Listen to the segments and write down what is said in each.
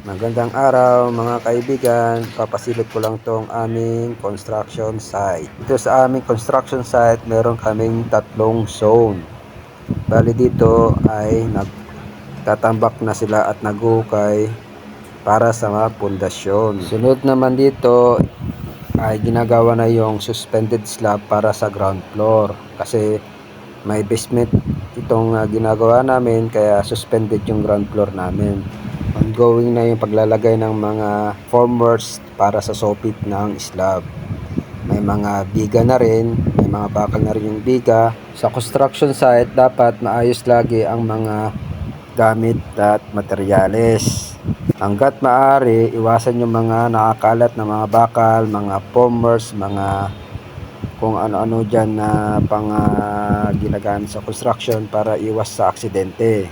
Magandang araw mga kaibigan, papasilip ko lang tong aming construction site. Dito sa aming construction site, meron kaming tatlong zone. Bali dito ay nagtatambak na sila at naghukay para sa mga pundasyon. Sunod naman dito ay ginagawa na yung suspended slab para sa ground floor. Kasi may basement itong ginagawa namin, kaya suspended yung ground floor namin. Ongoing na yung paglalagay ng mga formworks para sa sopit ng slab. May mga biga na rin, may mga bakal na rin yung biga. Sa construction site, dapat maayos lagi ang mga gamit at materyales. Hanggat maaari, iwasan yung mga nakakalat na mga bakal, mga formworks, mga kung ano-ano dyan na pang ginagamit sa construction para iwas sa aksidente.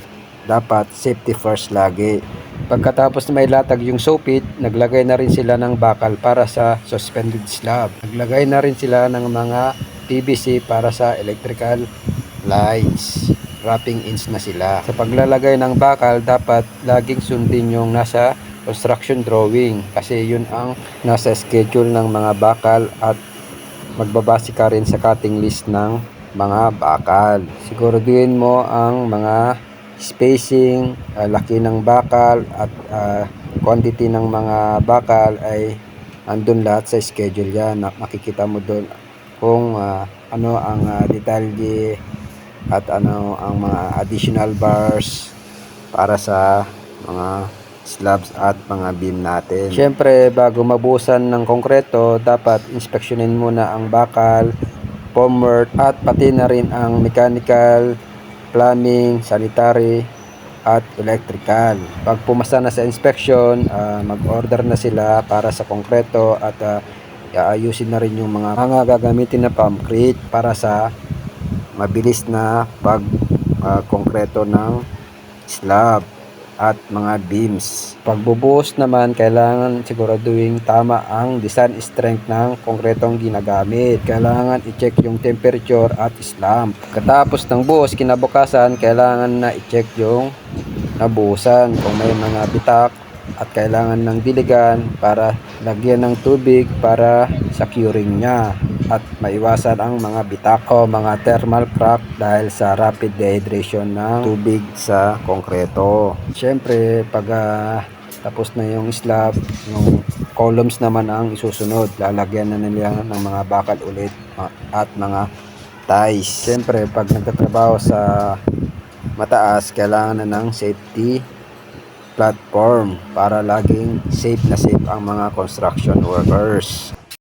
Dapat safety first lagi. Pagkatapos na may latag yung sopit, naglagay na rin sila ng bakal para sa suspended slab. Naglagay na rin sila ng mga PVC para sa electrical lines. Wrapping ins na sila. Sa paglalagay ng bakal, dapat laging sundin yung nasa construction drawing, kasi yun ang nasa schedule ng mga bakal, at magbabase ka rin sa cutting list ng mga bakal. Siguraduhin mo ang mga spacing, laki ng bakal at quantity ng mga bakal ay andun lahat sa schedule yan. Makikita mo doon kung ano ang detalye at ano ang mga additional bars para sa mga slabs at mga beam natin. Siyempre, bago mabuhusan ng konkreto, dapat inspeksyonin muna ang bakal, formwork, at pati na rin ang mechanical, plumbing, sanitary, at electrical. Pag pumasa na sa inspection, mag-order na sila para sa konkreto, at aayusin na rin yung mga gagamitin na concrete para sa mabilis na pag konkreto ng slab at mga beams. Pagbubuhos naman, kailangan siguraduhin tama ang design strength ng konkretong ginagamit. Kailangan i-check yung temperature at slamp. Katapos ng buhos, kinabukasan, kailangan na i-check yung nabuhusan kung may mga bitak, at kailangan ng diligan para lagyan ng tubig para sa curing nya at maiwasan ang mga bitak o mga thermal crack dahil sa rapid dehydration ng tubig sa konkreto. Siyempre, pag tapos na yung slab, yung columns naman ang isusunod. Lalagyan na nila ng mga bakal ulit at mga ties. Siyempre, pag nagtatrabaho sa mataas, kailangan na ng safety platform para laging safe na safe ang mga construction workers.